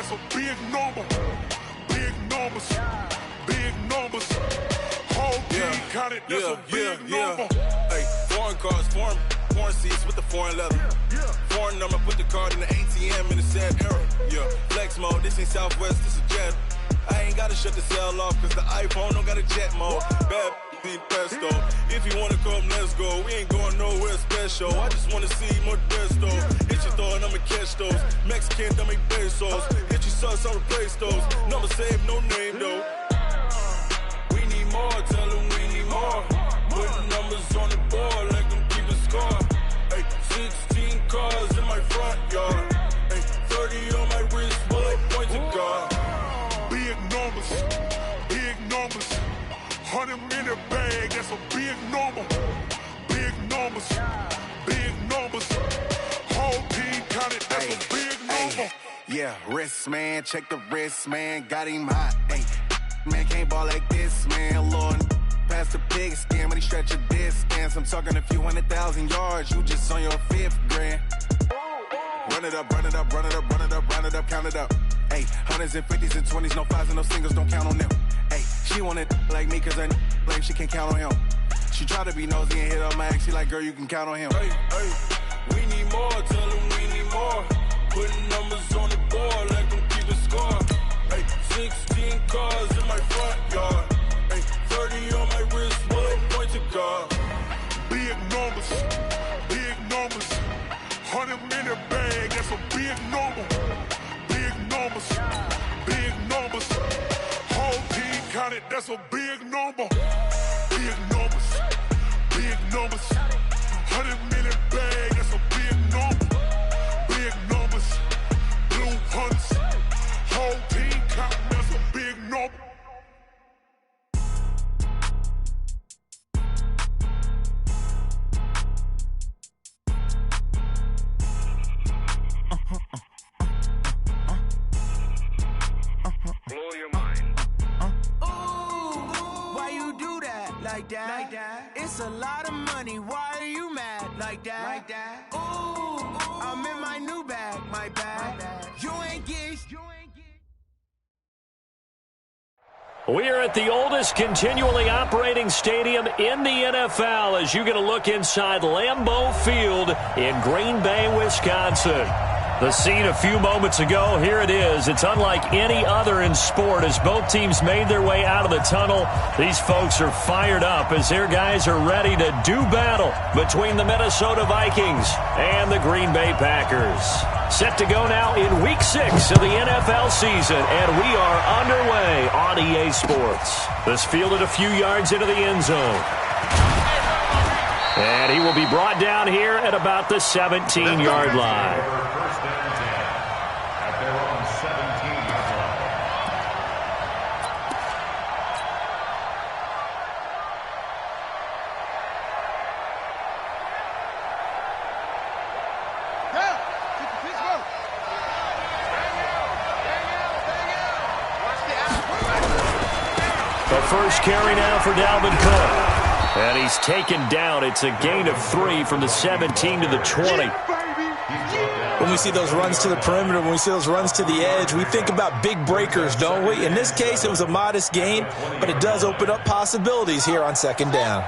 that's a big number. Big numbers, big numbers. Whole team counted, that's a big number. Hey, foreign cars, foreign seats with the foreign leather. Foreign number, put the card in the ATM in the sad era. Yeah, flex mode, this ain't Southwest, this is Jet. I ain't gotta shut the cell off, cause the iPhone don't got a jet mode. Bad need pesto. If you wanna come, let's go. We ain't going nowhere special. I just wanna see more desto. Hit your thought, I'ma catch those. Mexican, I make pesos. Hit your sauce, I'll replace those. Number saved, no name though. We need more, tell them we need more. Putting numbers on the board like them keeping score. Hey, 16 cars in my front yard. Hey, 30 on my wrist, while I point to God. Big numbers, big numbers. 100 minute bag, that's a big number. Big numbers, big numbers. Whole team counted, that's a big number. Yeah, wrist man, check the wrist man, got him hot. Ay, man can't ball like this, man. Lord, past the pig skin, but he stretch a distance. I'm talking a few 100,000 yards, you just on your 5th grand. Run it up, run it up, run it up, run it up, run it up, count it up. Ay, hundreds and 50s and 20s, no 5s and no singles, don't count on them. Ay, she want it like me, cause her like she can't count on him. She try to be nosy and hit up my ex, she like, girl, you can count on him. Hey, hey, we need more, tell them we need more. Putting numbers on the board like them keeping score. Hey, 16 cars in my front yard. Hey, 30 on my wrist, while I point to God. Big numbers, big numbers. 100 minute bag, that's a big number. Big numbers, big numbers. Whole team counted, that's a big number. Big numbers, big numbers. 100 minute bag, that's a big number. Big numbers, blue hunts. Whole team counting, that's a big number. Blow your mind. Why you do that like that? Like that? It's a lot of money. Why are you mad like that? Like that? Ooh, I'm in my new bag, my bag. You ain't get. We are at the oldest continually operating stadium in the NFL as you get a look inside Lambeau Field in Green Bay, Wisconsin. The scene a few moments ago, here it is. It's unlike any other in sport as both teams made their way out of the tunnel. These folks are fired up as their guys are ready to do battle between the Minnesota Vikings and the Green Bay Packers. Set to go now in Week 6 of the NFL season, and we are underway on EA Sports. This fielded a few yards into the end zone. And he will be brought down here at about the 17-yard line. First carry now for Dalvin Cook. And he's taken down. It's a gain of 3 from the 17 to the 20. When we see those runs to the perimeter, when we see those runs to the edge, we think about big breakers, don't we? In this case, it was a modest gain, but it does open up possibilities here on second down.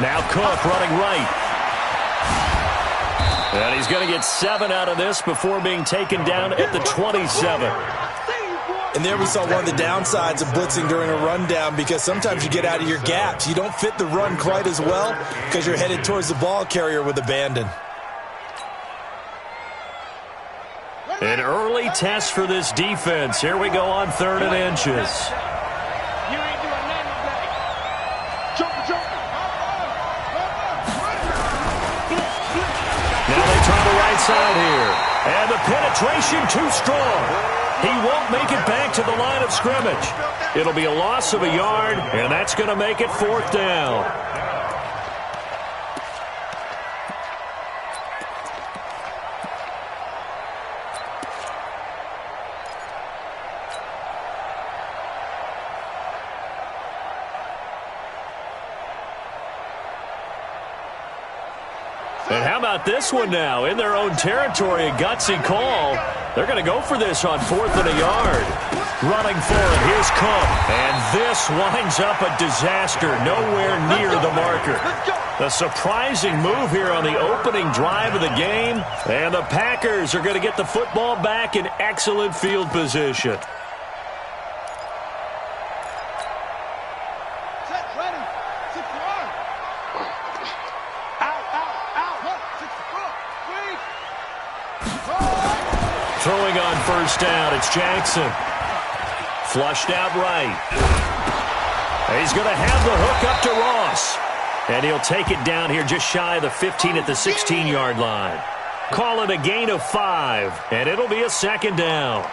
Now Cook running right. And he's going to get 7 out of this before being taken down at the 27. And there we saw one of the downsides of blitzing during a rundown, because sometimes you get out of your gaps. You don't fit the run quite as well because you're headed towards the ball carrier with abandon. An early test for this defense. Here we go on 3rd and inches. Side here, and the penetration too strong. He won't make it back to the line of scrimmage. It'll be a loss of a yard, and that's going to make it 4th down. And how about this one now? In their own territory, a gutsy call. They're going to go for this on 4th and a yard. Running for it, here's Cook. And this winds up a disaster, nowhere near the marker. A surprising move here on the opening drive of the game. And the Packers are going to get the football back in excellent field position. Throwing on first down, it's Jackson. Flushed out right. He's going to have the hook up to Ross. And he'll take it down here just shy of the 15 at the 16-yard line. Call it a gain of 5, and it'll be a second down.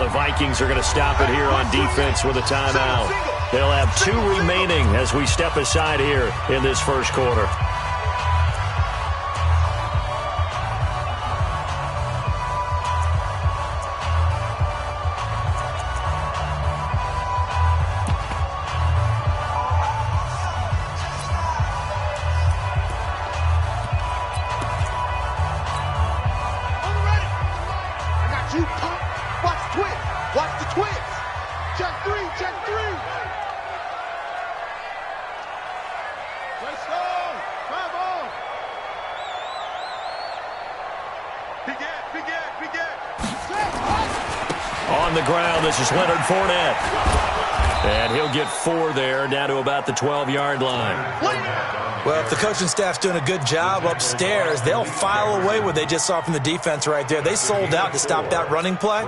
Vikings are going to stop it here on defense with a timeout. They'll have 2 remaining as we step aside here in this first quarter. On the ground, this is Leonard Fournette. And he'll get 4 there, down to about the 12-yard line. Well, if the coaching staff's doing a good job upstairs, they'll file away what they just saw from the defense right there. They sold out to stop that running play.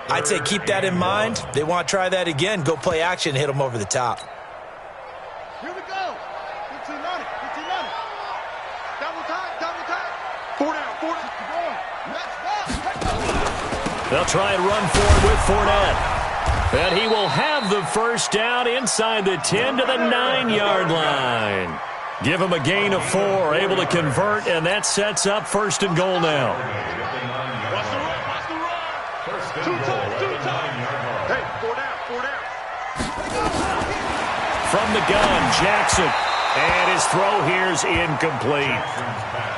I'd say keep that in mind. They want to try that again, go play action, hit them over the top. Here we go. 15 on it. 15 on it. Double time. 4 down. 4 down. Let's go. They'll try and run forward with Fournette. And he will have the first down inside the 10 to the 9-yard line. Give him a gain of 4, able to convert, and that sets up 1st and goal now. Watch the run. 2 times. Hey, 4 down. From the gun, Jackson. And his throw here is incomplete.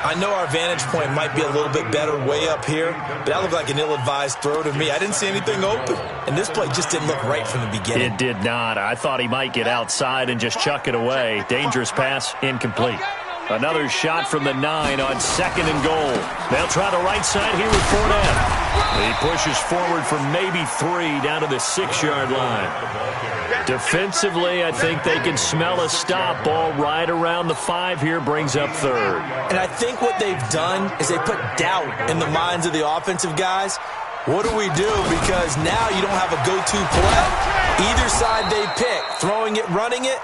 I know our vantage point might be a little bit better way up here, but that looked like an ill-advised throw to me. I didn't see anything open, and this play just didn't look right from the beginning. It did not. I thought he might get outside and just chuck it away. Dangerous pass, incomplete. Another shot from the 9 on 2nd and goal. They'll try the right side here with Fournette. He pushes forward for maybe 3 down to the 6-yard line. Defensively, I think they can smell a stop. Ball right around the 5 here, brings up 3rd. And I think what they've done is they put doubt in the minds of the offensive guys. What do we do? Because now you don't have a go-to play. Either side they pick, throwing it, running it,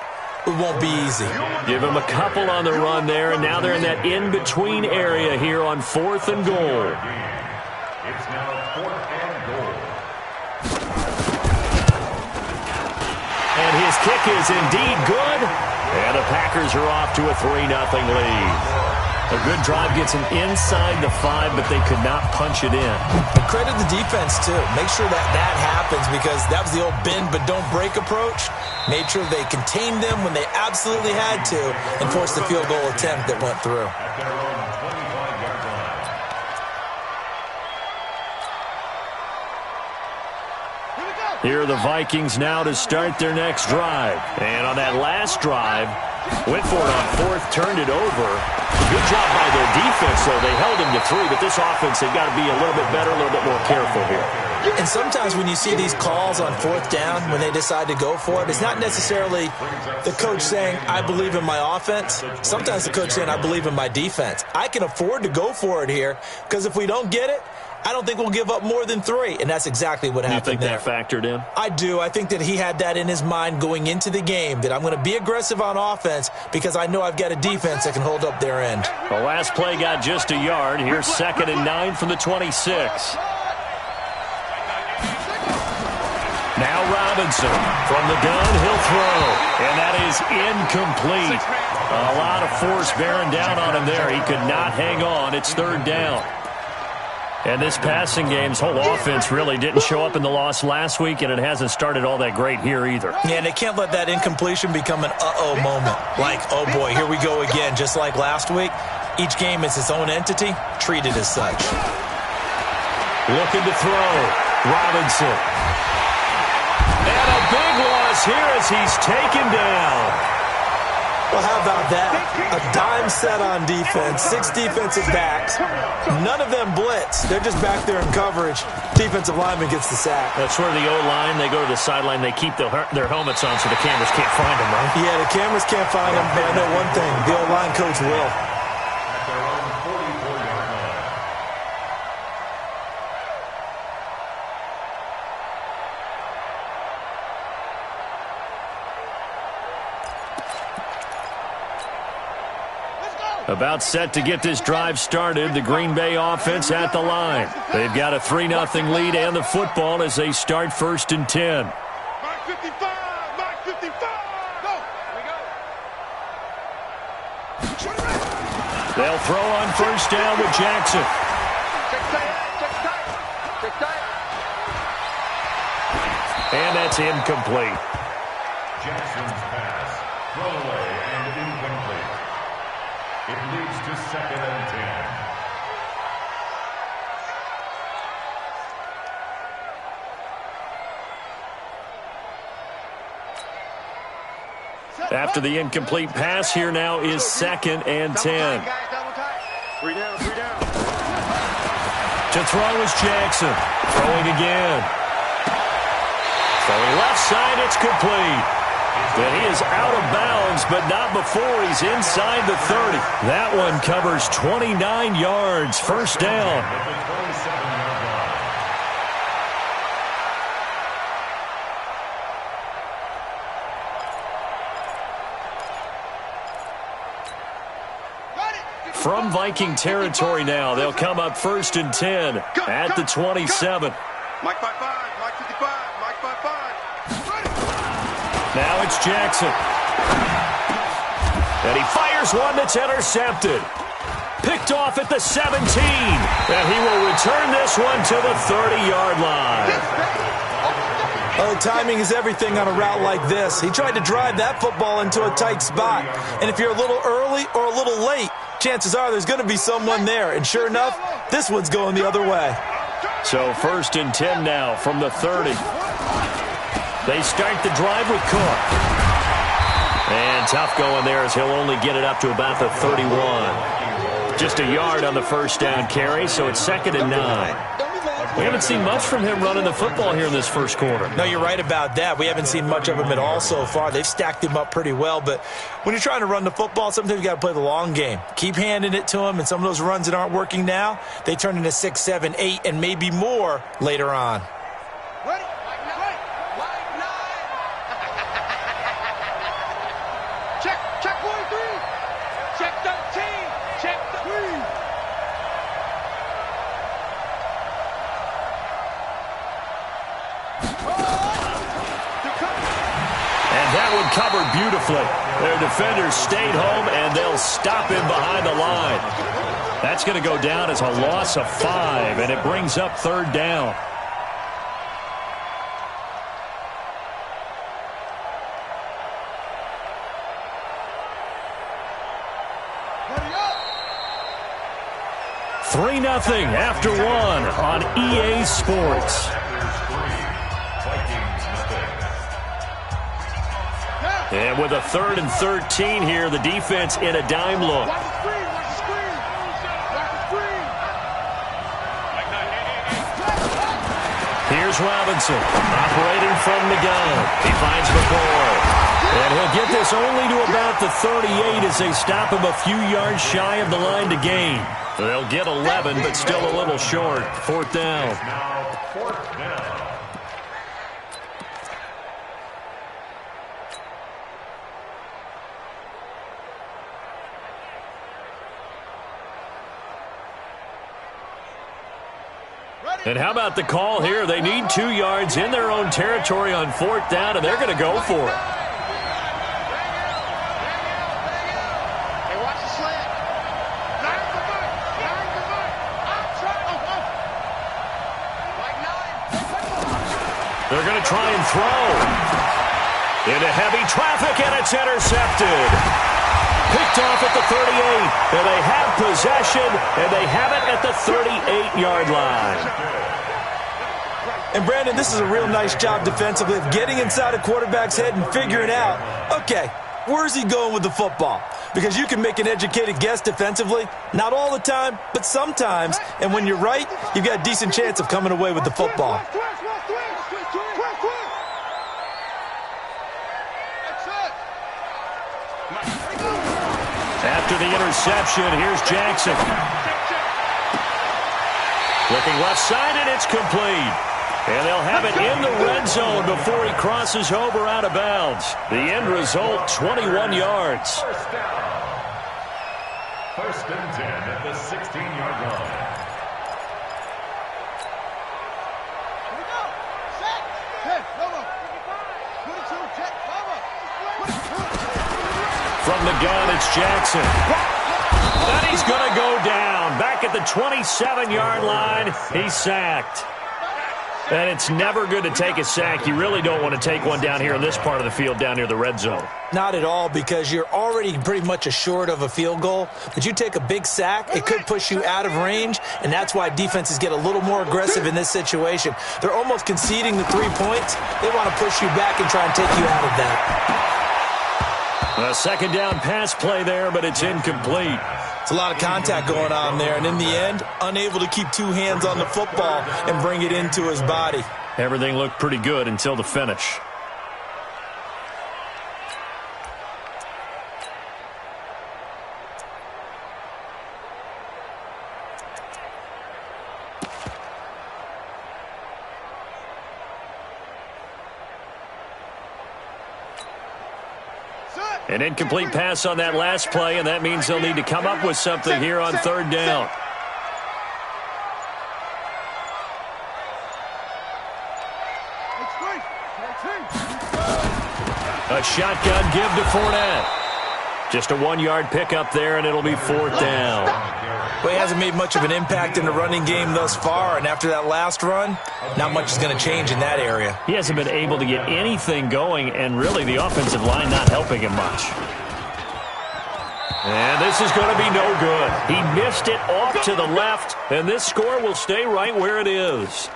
it won't be easy. Give them a couple on the run there, and now they're in that in-between area here on 4th and goal. It's now 4th and goal. And his kick is indeed good. And the Packers are off to a 3-0 lead. A good drive gets them inside the 5, but they could not punch it in. And credit the defense, too. Make sure that happens, because that was the old bend but don't break approach. Made sure they contained them when they absolutely had to and forced the field goal attempt that went through. Here are the Vikings now to start their next drive. And on that last drive, went for it on 4th, turned it over. Good job by their defense, though. They held him to 3, but this offense, they've got to be a little bit better, a little bit more careful here. And sometimes when you see these calls on fourth down, when they decide to go for it, it's not necessarily the coach saying, I believe in my offense. Sometimes the coach saying, I believe in my defense. I can afford to go for it here because if we don't get it, I don't think we'll give up more than 3, and that's exactly what happened there. You think that factored in? I do. I think that he had that in his mind going into the game, that I'm going to be aggressive on offense because I know I've got a defense that can hold up their end. The last play got just a yard. Here's 2nd and 9 from the 26. Now Robinson from the gun, he'll throw, and that is incomplete. A lot of force bearing down on him there. He could not hang on. It's 3rd down. And this passing game's whole offense really didn't show up in the loss last week, and it hasn't started all that great here either. Yeah, and they can't let that incompletion become an uh-oh moment. Like, oh boy, here we go again, just like last week. Each game is its own entity, treated as such. Looking to throw. Robinson. And a big loss here as he's taken down. Well, how about that? A dime set on defense, 6 defensive backs. None of them blitz. They're just back there in coverage. Defensive lineman gets the sack. That's where the O-line, they go to the sideline, they keep their helmets on so the cameras can't find them, right? Yeah, the cameras can't find them, but I know one thing. The O-line coach will. About set to get this drive started, the Green Bay offense at the line. They've got a 3-0 lead and the football as they start 1st and 10. Mark 55, Mark 55, go. Here we go. They'll throw on 1st down with Jackson. Check tight. And that's incomplete. Jackson's pass, throwaway and incomplete. It leads to 2nd and 10. After the incomplete pass, here now is 2nd and 10. 3 down. To throw is Jackson. Throwing again. Throwing left side, it's complete. And he is out of bounds, but not before he's inside the 30. That one covers 29 yards. 1st down. From Viking territory now, they'll come up 1st and 10 at the 27. Mike 55, Mike 55, Mike 55. Now it's Jackson. And he fires one that's intercepted. Picked off at the 17. And he will return this one to the 30-yard line. Oh, timing is everything on a route like this. He tried to drive that football into a tight spot. And if you're a little early or a little late, chances are there's going to be someone there. And sure enough, this one's going the other way. So 1st and 10 now from the 30. They start the drive with Cook. And tough going there as he'll only get it up to about the 31. Just a yard on the 1st down carry, so it's 2nd and 9. We haven't seen much from him running the football here in this 1st quarter. No, you're right about that. We haven't seen much of him at all so far. They've stacked him up pretty well, but when you're trying to run the football, sometimes you got to play the long game. Keep handing it to him, and some of those runs that aren't working now, they turn into 6, 7, 8, and maybe more later on. Ready? Check 43. Check 13. Check 3. And that one covered beautifully. Their defenders stayed home, and they'll stop him behind the line. That's going to go down as a loss of 5, and it brings up 3rd down. Ready up. 3-0 after 1 on EA Sports. And with a 3rd and 13 here, the defense in a dime look. Watch the screen. Watch the screen. Watch the screen. Here's Robinson, operating from the gun. He finds McCoy. And he'll get this only to about the 38 as they stop him a few yards shy of the line to gain. They'll get 11, but still a little short. 4th down. Now 4th down. And how about the call here? They need 2 yards in their own territory on 4th down, and they're going to go for it. Hey, watch the slant. Nine the mark. Like 9. They're going to try and throw. Into heavy traffic, and it's intercepted. Picked off at the 38, and they have possession, and they have it at the 38-yard line. And, Brandon, this is a real nice job defensively of getting inside a quarterback's head and figuring out, okay, where's he going with the football? Because you can make an educated guess defensively, not all the time, but sometimes. And when you're right, you've got a decent chance of coming away with the football. After the interception, here's Jackson. Looking left side, and it's complete. And they'll have it in the red zone before he crosses over out of bounds. The end result, 21 yards. First down. 1st and 10 at the 16-yard line. Here we go. Set. Hey, Lobo. 22, check. Lobo. From the gun, it's Jackson. And he's going to go down. Back at the 27-yard line, he's sacked. And it's never good to take a sack. You really don't want to take one down here in this part of the field down near the red zone. Not at all, because you're already pretty much assured of a field goal. But you take a big sack, it could push you out of range, and that's why defenses get a little more aggressive in this situation. They're almost conceding the 3 points. They want to push you back and try and take you out of that. A 2nd down pass play there, but it's incomplete. It's a lot of contact going on there, and in the end, unable to keep 2 hands on the football and bring it into his body. Everything looked pretty good until the finish. An incomplete pass on that last play, and that means they'll need to come up with something here on 3rd down. A shotgun give to Fournette. Just a 1-yard pickup there, and it'll be 4th down. Well, he hasn't made much of an impact in the running game thus far, and after that last run, not much is going to change in that area. He hasn't been able to get anything going, and really the offensive line not helping him much. And this is going to be no good. He missed it off to the left, and this score will stay right where it is.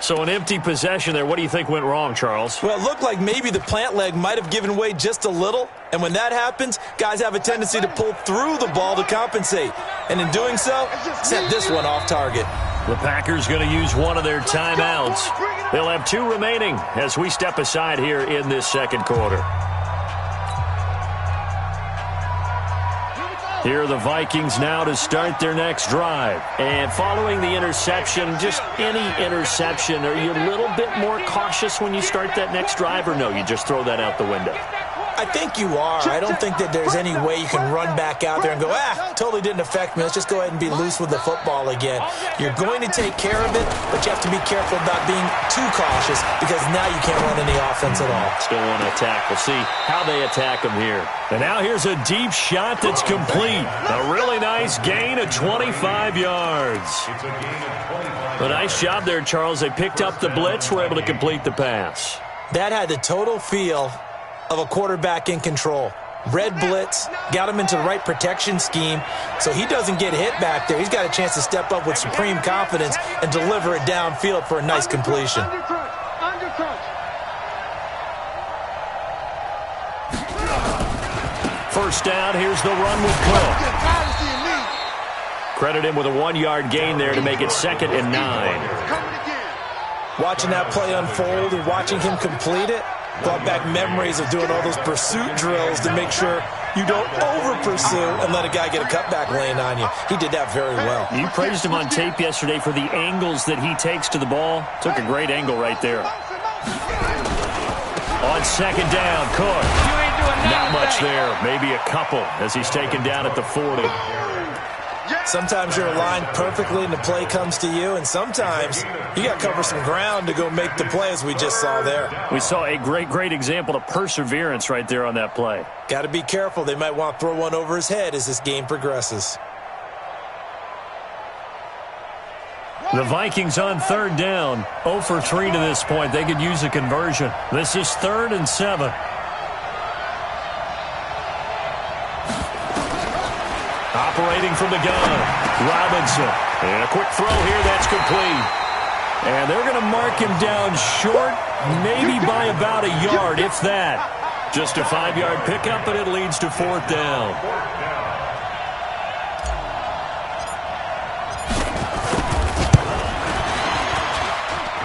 So an empty possession there. What do you think went wrong, Charles? Well, it looked like maybe the plant leg might have given way just a little. And when that happens, guys have a tendency to pull through the ball to compensate. And in doing so, set this one off target. The Packers going to use one of their timeouts. They'll have 2 remaining as we step aside here in this 2nd quarter. Here are the Vikings now to start their next drive. And following the interception, just any interception, are you a little bit more cautious when you start that next drive, or no, you just throw that out the window? I think you are. I don't think that there's any way you can run back out there and go, totally didn't affect me. Let's just go ahead and be loose with the football again. You're going to take care of it, but you have to be careful about being too cautious because now you can't run any offense at all. Still want to attack. We'll see how they attack them here. And now here's a deep shot that's complete. A really nice gain of 25 yards. A nice job there, Charles. They picked up the blitz, were able to complete the pass. That had the total feel of a quarterback in control. Red blitz, got him into the right protection scheme, so he doesn't get hit back there. He's got a chance to step up with supreme confidence and deliver it downfield for a nice completion. First down, here's the run with Cook. Credit him with a 1-yard gain there to make it 2nd and 9. Watching that play unfold and watching him complete it brought back memories of doing all those pursuit drills to make sure you don't over-pursue and let a guy get a cutback lane on you. He did that very well. You praised him on tape yesterday for the angles that he takes to the ball. Took a great angle right there. On second down, Cook. Not much there. Maybe a couple as he's taken down at the 40. Sometimes you're aligned perfectly and the play comes to you, and sometimes you got to cover some ground to go make the play, as we just saw there. We saw a great example of perseverance right there on that play. Got to be careful. They might want to throw one over his head as this game progresses. The Vikings on third down, 0 for 3 to this point. They could use a conversion. This is 3rd and 7. Operating from the gun, Robinson. And a quick throw here, that's complete. And they're going to mark him down short, maybe by about a yard, if that. Just a 5-yard pickup, but it leads to 4th down.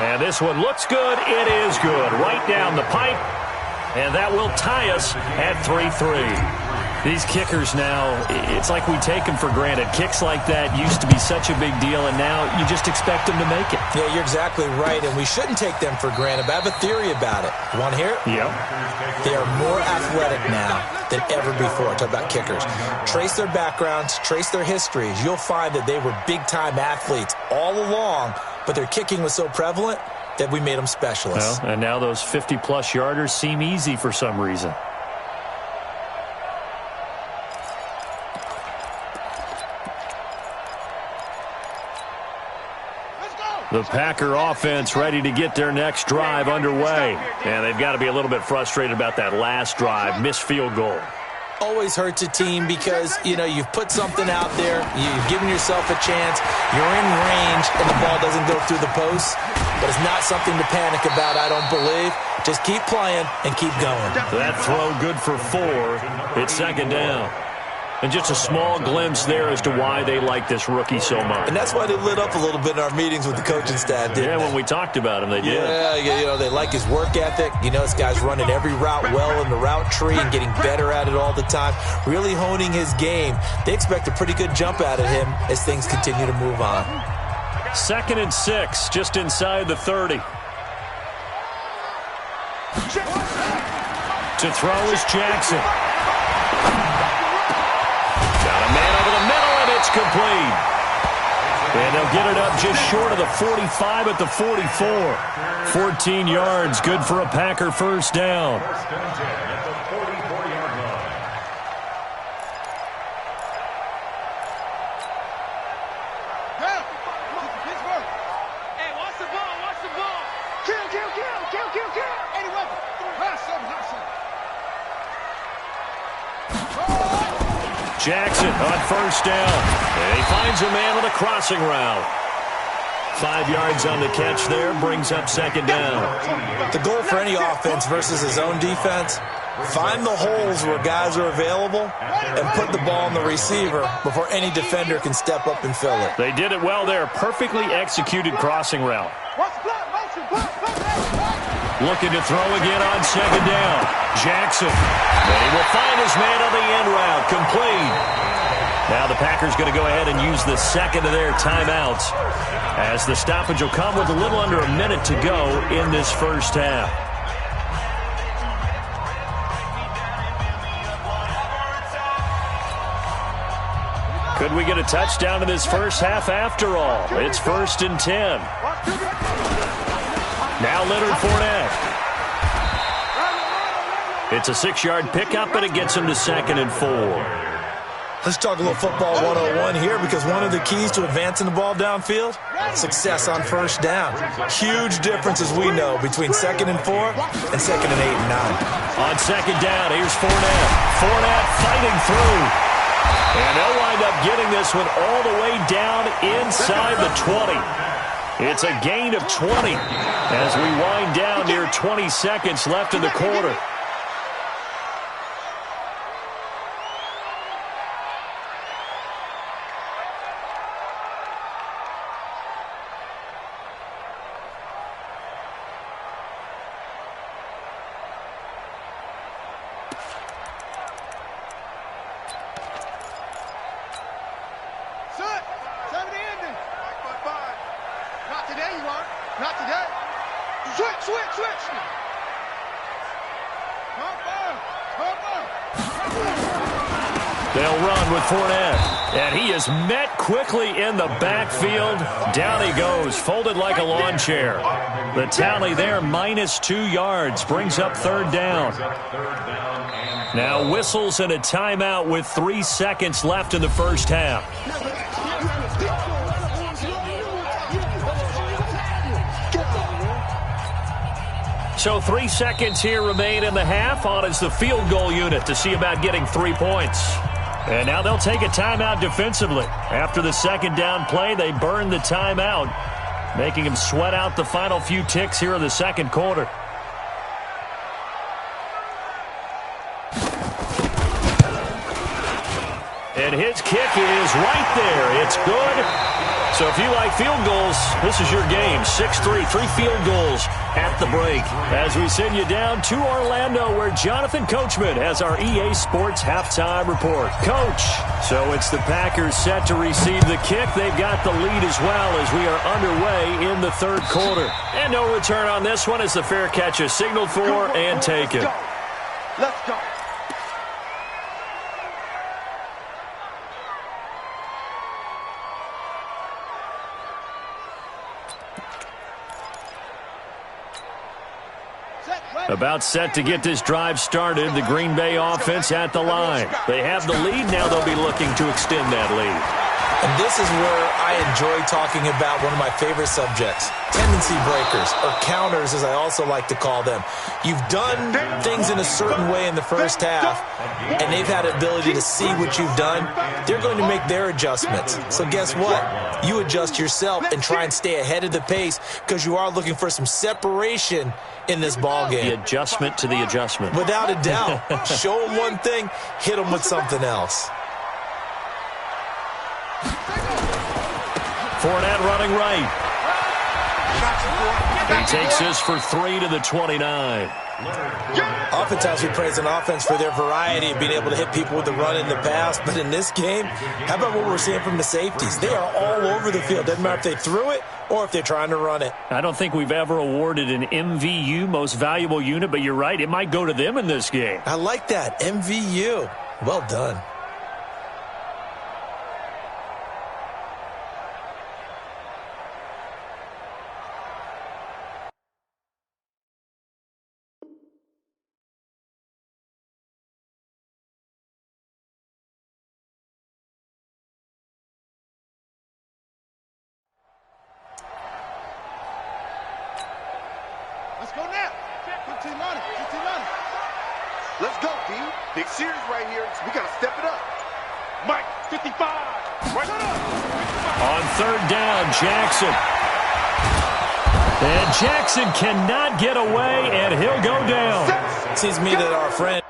And this one looks good. It is good. Right down the pipe. And that will tie us at 3-3. These kickers now, it's like we take them for granted. Kicks like that used to be such a big deal, and now you just expect them to make it. Yeah, you're exactly right, and we shouldn't take them for granted. But I have a theory about it. You want to hear it? Yeah. They are more athletic now than ever before. Talk about kickers. Trace their backgrounds, trace their histories. You'll find that they were big-time athletes all along, but their kicking was so prevalent that we made them specialists. Well, and now those 50-plus yarders seem easy for some reason. The Packer offense ready to get their next drive underway. And they've got to be a little bit frustrated about that last drive, missed field goal. Always hurts a team because, you know, you've put something out there, you've given yourself a chance, you're in range, and the ball doesn't go through the posts. But it's not something to panic about, I don't believe. Just keep playing and keep going. That throw good for 4. It's 2nd down. And just a small glimpse there as to why they like this rookie so much. And that's why they lit up a little bit in our meetings with the coaching staff, didn't they? When we talked about him, they did. Yeah, you know, they like his work ethic. You know, this guy's running every route well in the route tree and getting better at it all the time, really honing his game. They expect a pretty good jump out of him as things continue to move on. 2nd and 6, just inside the 30. To throw is Jackson. It's complete. And they'll get it up just short of the 45 at the 44. 14 yards, good for a Packer first down. First and 10 at the 44-yard line. Pittsburgh. Hey, watch the ball, watch the ball. Kill. Any weapon. Hot something. Jackson on first down. And he finds a man with a crossing route. 5 yards on the catch there, brings up 2nd down. The goal for any offense versus his own defense, find the holes where guys are available and put the ball on the receiver before any defender can step up and fill it. They did it well there. Perfectly executed crossing route. Looking to throw again on 2nd down. Jackson. And he will find his man on the end route. Complete. Now the Packers going to go ahead and use the second of their timeouts as the stoppage will come with a little under a minute to go in this first half. Could we get a touchdown in this first half after all? It's 1st and 10. Now Leonard Fournette. It's a 6-yard pickup, and it gets him to 2nd and 4. Let's talk a little football 101 here, because one of the keys to advancing the ball downfield, success on first down. Huge difference, as we know, between 2nd and 4 and 2nd and 8 and 9. On 2nd down, here's Fournette. Fournette fighting through. And they'll wind up getting this one all the way down inside the 20. It's a gain of 20 as we wind down near 20 seconds left in the quarter. today you are. Not today. Switch. They'll run with Fournette. And he is met quickly in the backfield. Down he goes, folded like a lawn chair. The tally there, -2 yards, brings up third down. Now whistles and a timeout with 3 seconds left in the first half. So 3 seconds here remain in the half. On is the field goal unit to see about getting 3 points. And now they'll take a timeout defensively. After the second down play, they burn the timeout, making them sweat out the final few ticks here in the second quarter. And his kick is right there. It's good. So if you like field goals, this is your game. 6-3, 3 field goals at the break. As we send you down to Orlando, where Jonathan Coachman has our EA Sports halftime report. Coach, so it's the Packers set to receive the kick. They've got the lead as well as we are underway in the third quarter. And no return on this one as the fair catch is signaled for and taken. Let's go. About set to get this drive started. The Green Bay offense at the line. They have the lead. Now they'll be looking to extend that lead. And this is where I enjoy talking about one of my favorite subjects, tendency breakers, or counters as I also like to call them. You've done things in a certain way in the first half, and they've had the ability to see what you've done. They're going to make their adjustments. So guess what? You adjust yourself and try and stay ahead of the pace because you are looking for some separation in this ball game. The adjustment to the adjustment. Without a doubt. Show them one thing, hit them with something else. Fournette running right. He takes this for 3 to the 29. Oftentimes we praise an offense for their variety of being able to hit people with the run in the pass. But in this game, how about what we're seeing from the safeties? They are all over the field. Doesn't matter if they threw it or if they're trying to run it. I don't think we've ever awarded an MVU, most valuable unit, but you're right. It might go to them in this game. I like that. MVU. Well done. Let's go now. 15 on it. Let's go, D. Big series right here. We got to step it up. Mike, 55. Right up. On third down, Jackson. And Jackson cannot get away, and he'll go down. Seems to me that our friend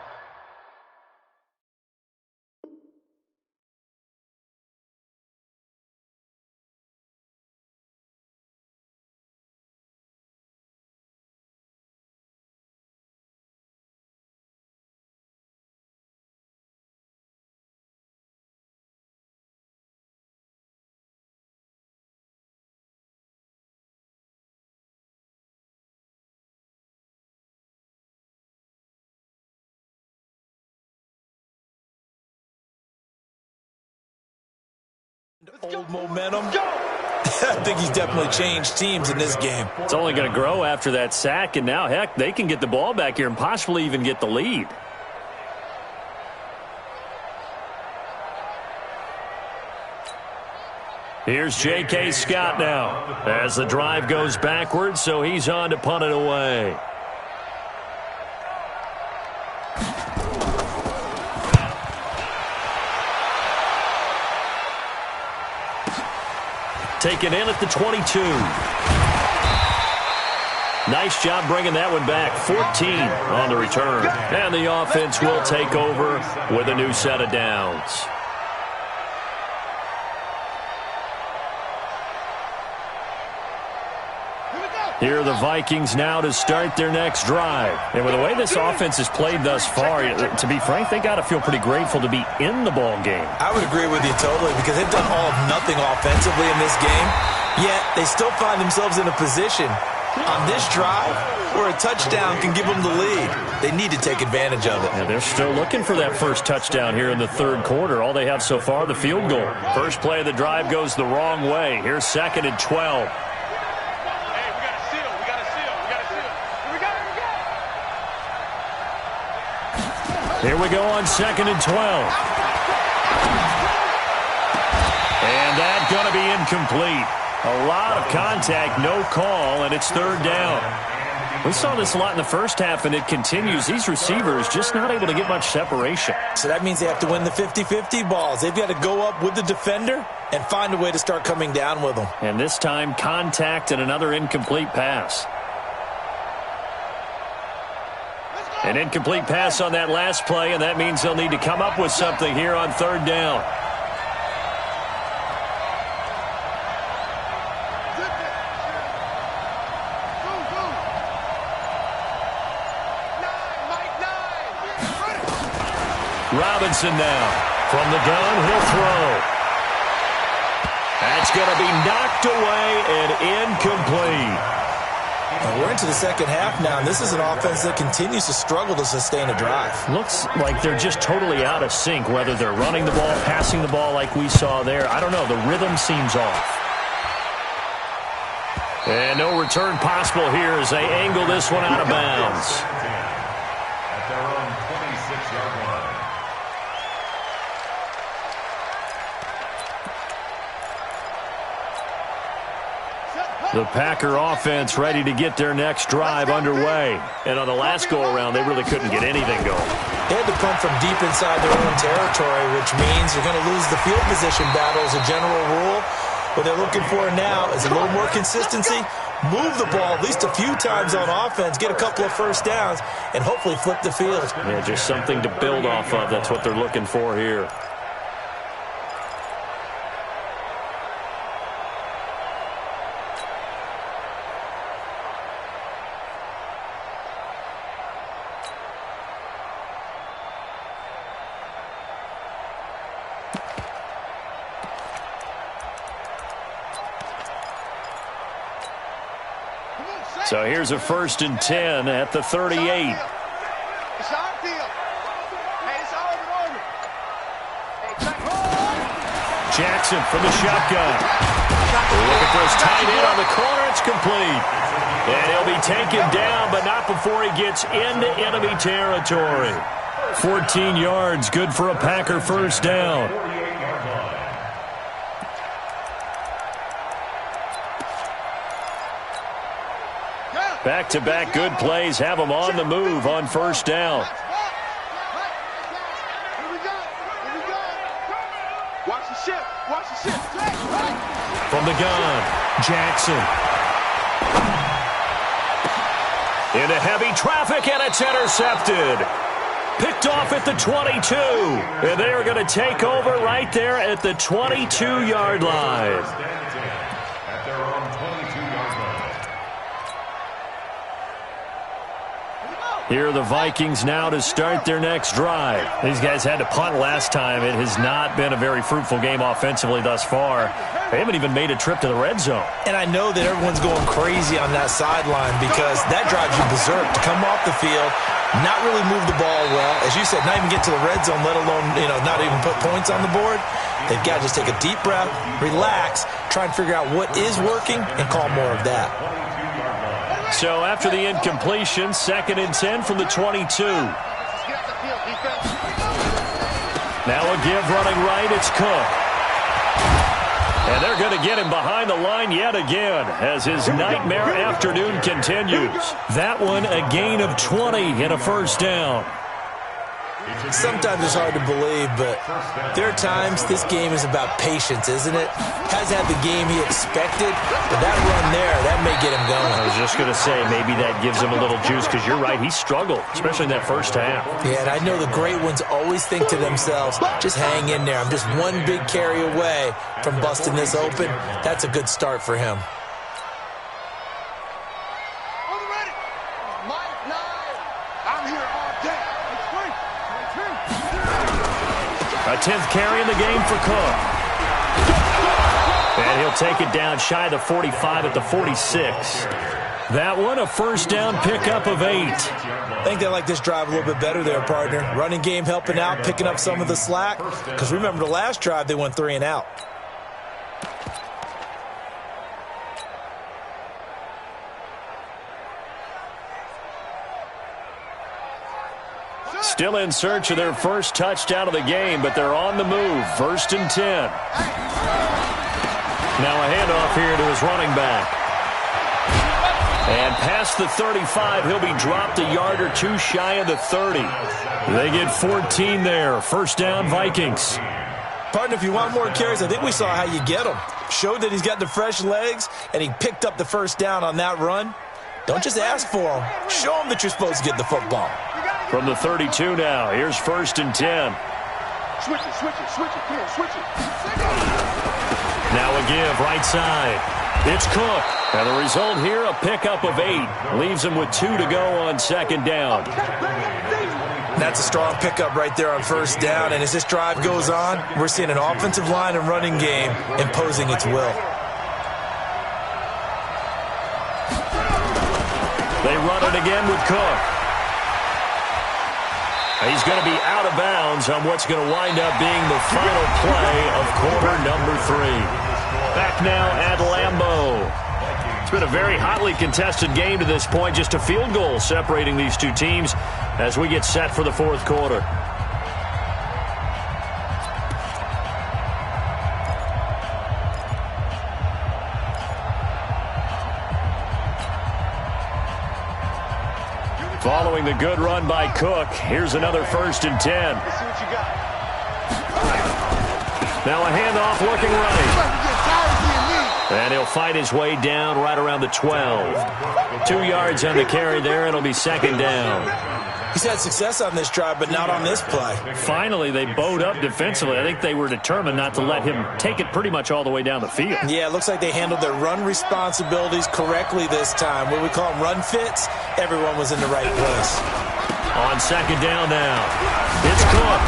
old momentum. I think he's definitely changed teams in this game. It's only going to grow after that sack, and now, heck, they can get the ball back here and possibly even get the lead. Here's J.K. Scott now as the drive goes backwards, so he's on to punt it away. Taken in at the 22. Nice job bringing that one back. 14 on the return. And the offense will take over with a new set of downs. Here are the Vikings now to start their next drive. And with the way this offense has played thus far, to be frank, they got to feel pretty grateful to be in the ball game. I would agree with you totally because they've done all of nothing offensively in this game. Yet, they still find themselves in a position on this drive where a touchdown can give them the lead. They need to take advantage of it. Yeah, they're still looking for that first touchdown here in the third quarter. All they have so far, the field goal. First play of the drive goes the wrong way. Here's 2nd and 12. Here we go on 2nd and 12. And that's going to be incomplete. A lot of contact, no call, and it's 3rd down. We saw this a lot in the first half, and it continues. These receivers just not able to get much separation. So that means they have to win the 50-50 balls. They've got to go up with the defender and find a way to start coming down with them. And this time, contact and another incomplete pass. An incomplete pass on that last play, and that means they'll need to come up with something here on 3rd down. Robinson now. From the gun, he'll throw. That's going to be knocked away and incomplete. We're into the second half now, and this is an offense that continues to struggle to sustain a drive. Looks like they're just totally out of sync, whether they're running the ball, passing the ball like we saw there. I don't know. The rhythm seems off. And no return possible here as they angle this one out of bounds. At their own 26-yard line. The Packer offense ready to get their next drive underway. And on the last go-around, they really couldn't get anything going. They had to punt from deep inside their own territory, which means they're going to lose the field position battle as a general rule. What they're looking for now is a little more consistency, move the ball at least a few times on offense, get a couple of first downs, and hopefully flip the field. Yeah, just something to build off of. That's what they're looking for here. So here's a 1st and 10 at the 38. It's our deal. Hey, it's over. Jackson from the shotgun. Looking for his tight end on the corner. It's complete. And he'll be taken down, but not before he gets into enemy territory. 14 yards, good for a Packer first down. Back-to-back good plays have them on the move on first down. Watch the ship. Watch the ship. From the gun, Jackson. Into heavy traffic, and it's intercepted. Picked off at the 22. And they are going to take over right there at the 22-yard line. At their own 22-yard line. Here are the Vikings now to start their next drive. These guys had to punt last time. It has not been a very fruitful game offensively thus far. They haven't even made a trip to the red zone. And I know that everyone's going crazy on that sideline because that drives you berserk to come off the field, not really move the ball well. As you said, not even get to the red zone, let alone, not even put points on the board. They've got to just take a deep breath, relax, try and figure out what is working, and call more of that. So after the incompletion, 2nd and 10 from the 22. Now a give running right, it's Cook. And they're going to get him behind the line yet again as his nightmare afternoon continues. That one a gain of 20 and a first down. Sometimes it's hard to believe, but there are times this game is about patience, isn't it? Hasn't had the game he expected, but that run there, that may get him going. I was just going to say, maybe that gives him a little juice, because you're right, he struggled, especially in that first half. Yeah, and I know the great ones always think to themselves, just hang in there. I'm just one big carry away from busting this open. That's a good start for him. A 10th carry in the game for Cook. And he'll take it down shy of the 45 at the 46. That one, a first down pickup of 8. I think they like this drive a little bit better there, partner. Running game helping out, picking up some of the slack. Because remember the last drive, they went 3 and out. Still in search of their first touchdown of the game, but they're on the move. 1st and 10. Now a handoff here to his running back. And past the 35, he'll be dropped a yard or 2 shy of the 30. They get 14 there. First down, Vikings. Partner, if you want more carries, I think we saw how you get them. Showed that he's got the fresh legs, and he picked up the first down on that run. Don't just ask for them. Show them that you're supposed to get the football. From the 32 now, here's 1st and 10. Switch it, switch it, switch it, come on, switch it. Now a give, right side. It's Cook. And the result here, a pickup of 8. Leaves him with 2 to go on 2nd down. That's a strong pickup right there on 1st down. And as this drive goes on, we're seeing an offensive line and running game imposing its will. They run it again with Cook. He's going to be out of bounds on what's going to wind up being the final play of quarter number 3. Back now at Lambeau. It's been a very hotly contested game to this point. Just a field goal separating these two teams as we get set for the 4th quarter. Following the good run by Cook, here's another 1st and 10. Now a handoff looking right. And he'll fight his way down right around the 12. 2 yards on the carry there, and it'll be 2nd down. He's had success on this drive, but not on this play. Finally, they bowed up defensively. I think they were determined not to let him take it pretty much all the way down the field. Yeah, it looks like they handled their run responsibilities correctly this time. What we call them run fits, everyone was in the right place. On 2nd down now, it's Cook.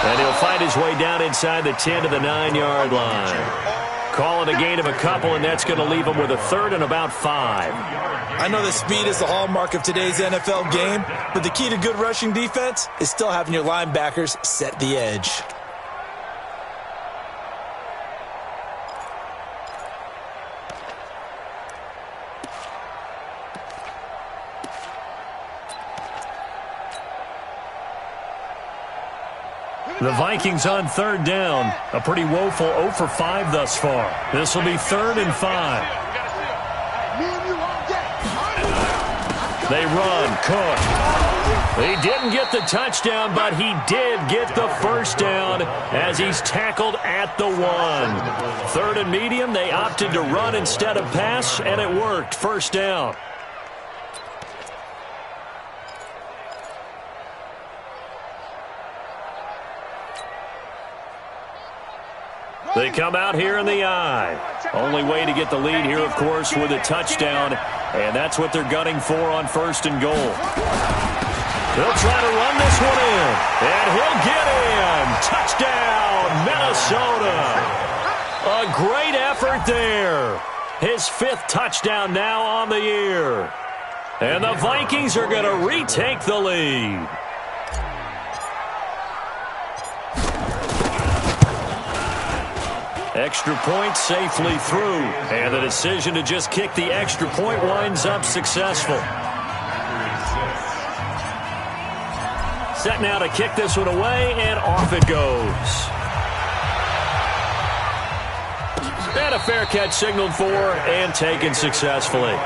And he'll fight his way down inside the 10 to the 9-yard line. Call it a gain of a couple, and that's going to leave him with a 3rd and about 5. I know that speed is the hallmark of today's NFL game, but the key to good rushing defense is still having your linebackers set the edge. The Vikings on 3rd down. A pretty woeful 0 for 5 thus far. This will be 3rd and 5. They run. Cook. He didn't get the touchdown, but he did get the first down as he's tackled at the 1. 3rd and medium. They opted to run instead of pass, and it worked. First down. They come out here in the eye. Only way to get the lead here, of course, with a touchdown, and that's what they're gunning for on 1st and goal. They'll try to run this one in, and he'll get in. Touchdown, Minnesota. A great effort there. His 5th touchdown now on the year. And the Vikings are going to retake the lead. Extra point safely through. And the decision to just kick the extra point winds up successful. Set now to kick this one away, and off it goes. And a fair catch signaled for and taken successfully. The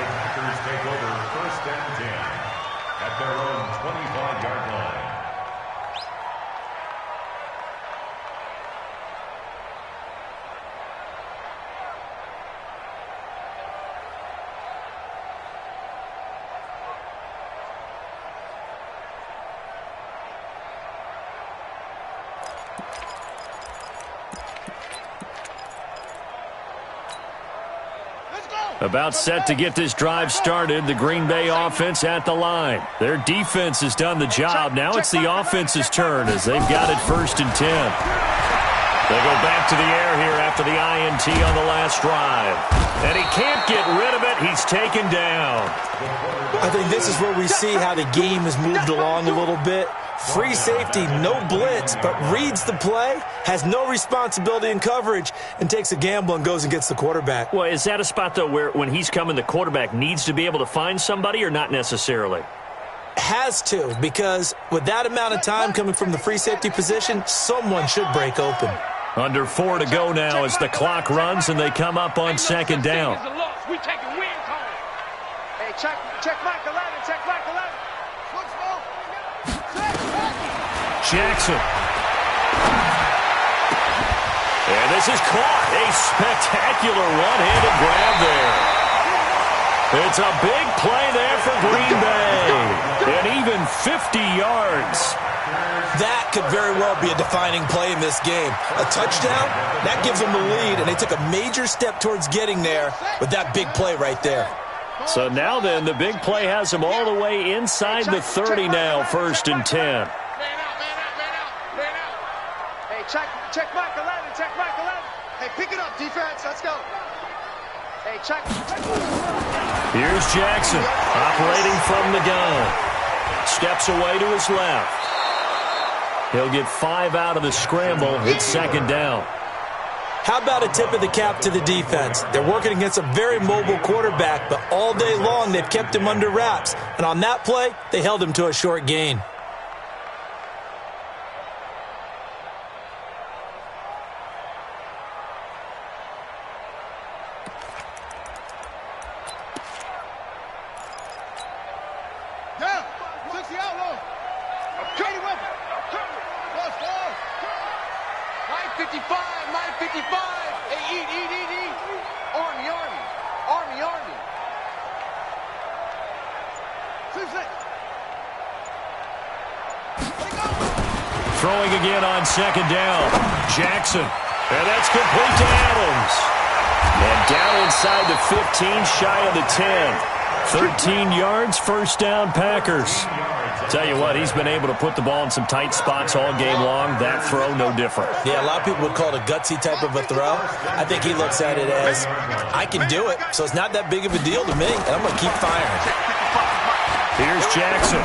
Packers take over 1st and 10 at their own 25-yard line. About set to get this drive started, the Green Bay offense at the line. Their defense has done the job. Now it's the offense's turn as they've got it 1st and 10. They go back to the air here after the INT on the last drive. And he can't get rid of it. He's taken down. I think this is where we see how the game has moved along a little bit. Free safety, no blitz, but reads the play, has no responsibility in coverage, and takes a gamble and goes and gets the quarterback. Well, is that a spot, though, where when he's coming, the quarterback needs to be able to find somebody or not necessarily? Has to, because with that amount of time coming from the free safety position, someone should break open. Under 4 to go now as the clock runs and they come up on second down. We taking win call. Hey, check Mike 11, check Mike 11. Jackson. And this is caught. A spectacular one-handed grab there. It's a big play there for Green Bay. And even 50 yards. That could very well be a defining play in this game. A touchdown, that gives them the lead, and they took a major step towards getting there with that big play right there. So now then, the big play has them all the way inside the 30 now, 1st and 10. Man out. Hey, check Mike 11, check Mike 11. Hey, pick it up, defense, let's go. Hey, check. Here's Jackson, operating from the gun. Steps away to his left. He'll get 5 out of the scramble. It's second down. How about a tip of the cap to the defense? They're working against a very mobile quarterback, but all day long they've kept him under wraps. And on that play, they held him to a short gain. Down, 60 outlaw. Trade him up. 955. Hey, eat. Army. Throwing again on second down. Jackson. And that's complete to Adams. And down inside the 15, shy of the 10. 13 yards, first down, Packers. Tell you what, he's been able to put the ball in some tight spots all game long. That throw, no different. Yeah, a lot of people would call it a gutsy type of a throw. I think he looks at it as, I can do it, so it's not that big of a deal to me, and I'm going to keep firing. Here's Jackson.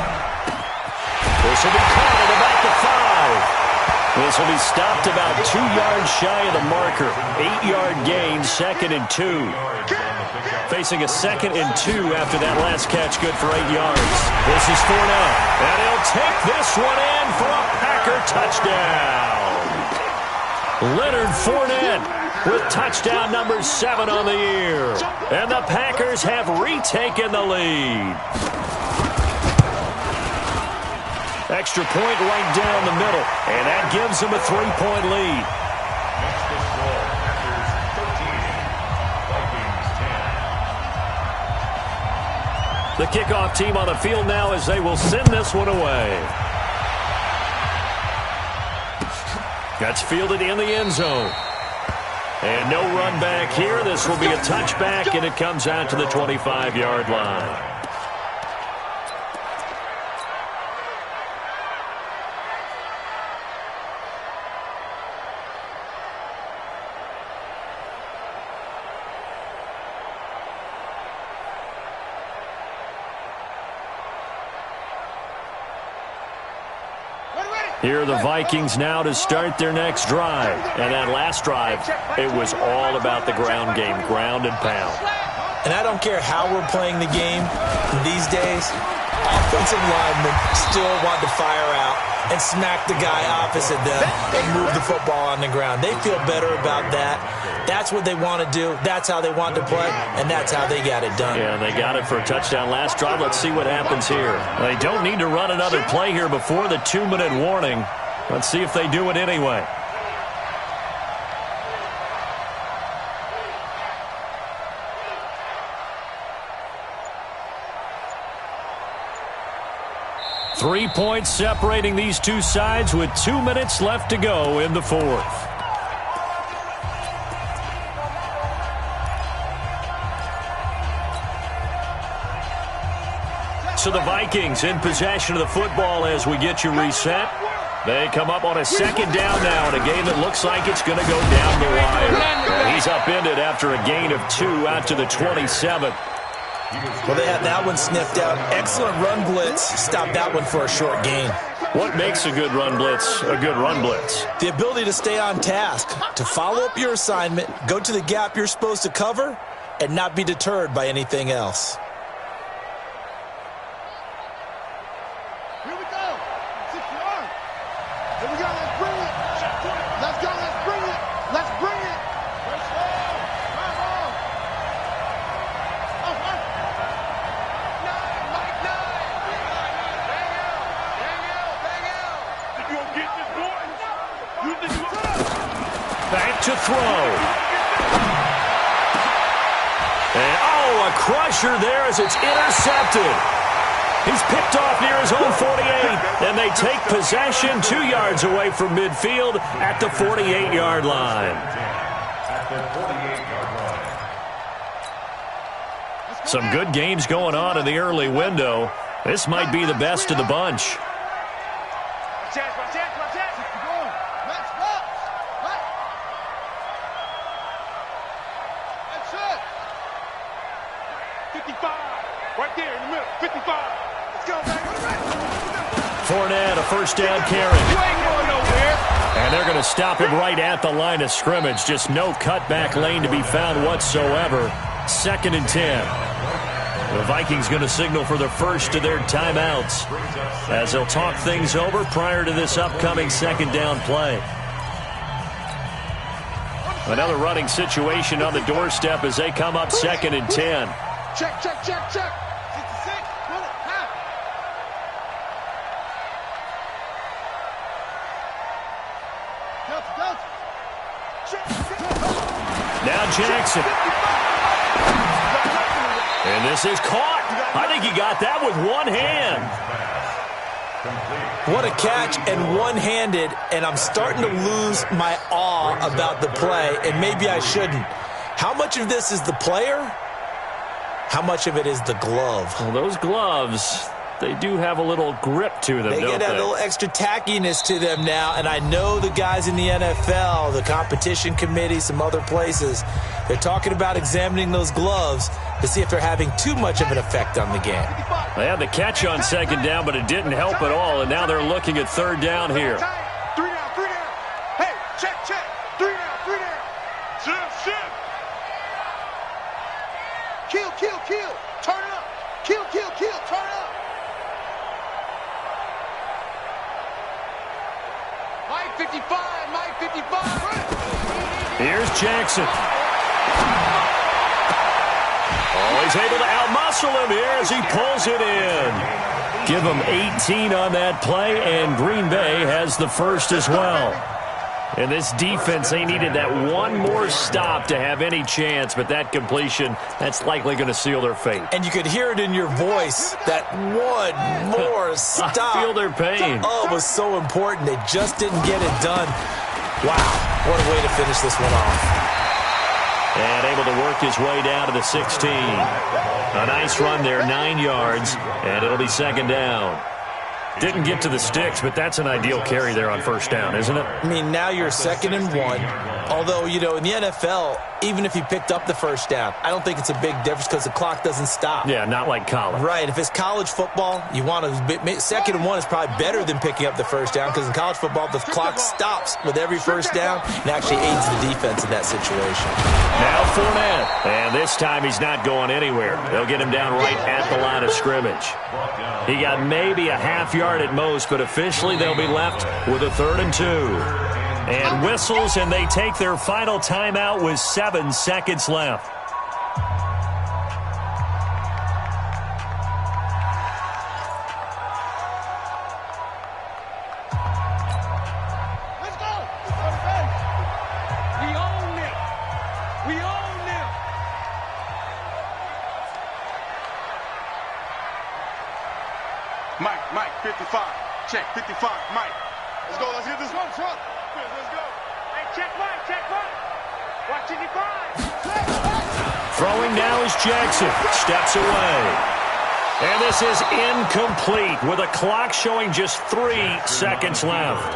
This will be caught at about the 5. This will be stopped about 2 yards shy of the marker. 8-yard gain, 2nd and 2. Facing a 2nd and 2 after that last catch, good for 8 yards. This is 4 now. And he'll take this one in for a Packer touchdown. Leonard Fournette with touchdown number 7 on the year. And the Packers have retaken the lead. Extra point right down the middle. And that gives them a 3-point lead. The kickoff team on the field now as they will send this one away. That's fielded in the end zone. And no run back here. This will be a touchback, and it comes out to the 25-yard line. Here are the Vikings now to start their next drive. And that last drive, it was all about the ground game, ground and pound. And I don't care how we're playing the game these days, offensive linemen still want to fire out and smack the guy opposite them and move the football on the ground. They feel better about that. That's what they want to do. That's how they want to play, and that's how they got it done. Yeah, they got it for a touchdown last drive. Let's see what happens here. They don't need to run another play here before the 2-minute warning. Let's see if they do it anyway. Three points separating these two sides with 2 minutes left to go in the fourth. So the Vikings in possession of the football as we get you reset. They come up on a second down now in a game that looks like it's going to go down the wire. He's upended after a gain of 2 out to the 27. Well, they had that one sniffed out. Excellent run blitz. Stop that one for a short gain. What makes a good run blitz a good run blitz? The ability to stay on task, to follow up your assignment, go to the gap you're supposed to cover, and not be deterred by anything else. Here we go. 6 yards. Here we go. Let's bring it. Let's go. Let's bring it. Let's bring it. Let's go. Come on. Oh, right. 9, Mike 9. Bang out. Think you gonna get this, boy? You think you gonna... Back to throw. And, a crusher there as it's intercepted. He's picked off near his own 48, and they take possession 2 yards away from midfield at the 48-yard line. Some good games going on in the early window. This might be the best of the bunch. Right there in the middle, 55. Let's go, Fournette, a first down carry. You ain't going nowhere. And they're going to stop him right at the line of scrimmage. Just no cutback lane to be found whatsoever. 2nd and 10. The Vikings going to signal for the first of their timeouts as they'll talk things over prior to this upcoming second down play. Another running situation on the doorstep as they come up 2nd and 10. Check, check, check, check. 66. Run it. Half. Now Jackson. And this is caught. I think he got that with one hand. What a catch, and one-handed, and I'm starting to lose my awe about the play, and maybe I shouldn't. How much of this is the player? How much of it is the glove? Well, those gloves, they do have a little grip to them, They don't get a little extra tackiness to them now, and I know the guys in the NFL, the competition committee, some other places, they're talking about examining those gloves to see if they're having too much of an effect on the game. They had the catch on second down, but it didn't help at all, and now they're looking at third down here. 3 down, 3 down. Hey, check, check. 3 down, 3 down. Shift. Kill, kill, kill. Turn it up. Kill, kill, kill. Turn it up. Mike 55. Mike 55. Here's Jackson. Oh, he's able to outmuscle him here as he pulls it in. Give him 18 on that play, and Green Bay has the first as well. And this defense, they needed that one more stop to have any chance, but that completion, that's likely going to seal their fate. And you could hear it in your voice, that one more stop. I feel their pain. Oh, it was so important. They just didn't get it done. Wow, what a way to finish this one off. And able to work his way down to the 16. A nice run there, 9 yards, and it'll be second down. Didn't get to the sticks, but that's an ideal carry there on first down, isn't it? I mean, now you're 2nd and 1. Although, you know, in the NFL, even if you picked up the first down, I don't think it's a big difference because the clock doesn't stop. Yeah, not like college. Right. If it's college football, you want to 2nd and 1 is probably better than picking up the first down because in college football, the clock stops with every first down and actually aids the defense in that situation. Now Fournette. And this time he's not going anywhere. They'll get him down right at the line of scrimmage. He got maybe a half yard at most, but officially they'll be left with a 3rd and 2. And whistles, and they take their final timeout with 7 seconds left. Let's go. We own it. We own them. Mike, 55. Check, 55. Mike. Let's go. Let's hit this one. Truck. Let's go. Hey, check Mike. Watch 55. Throwing now is Jackson. Steps away. And this is incomplete with a clock showing just 3 seconds left.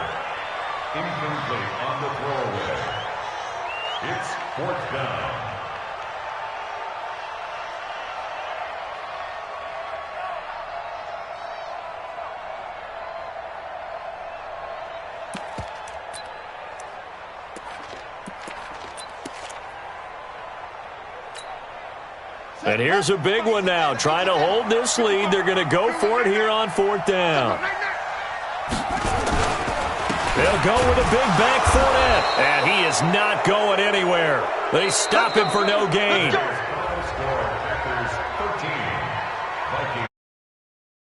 Incomplete on the throwaway. It's 4th down. And here's a big one now. Trying to hold this lead. They're going to go for it here on 4th down. They'll go with a big bank Fournette. And he is not going anywhere. They stop him for no gain. Final score, Packers 13, Vikings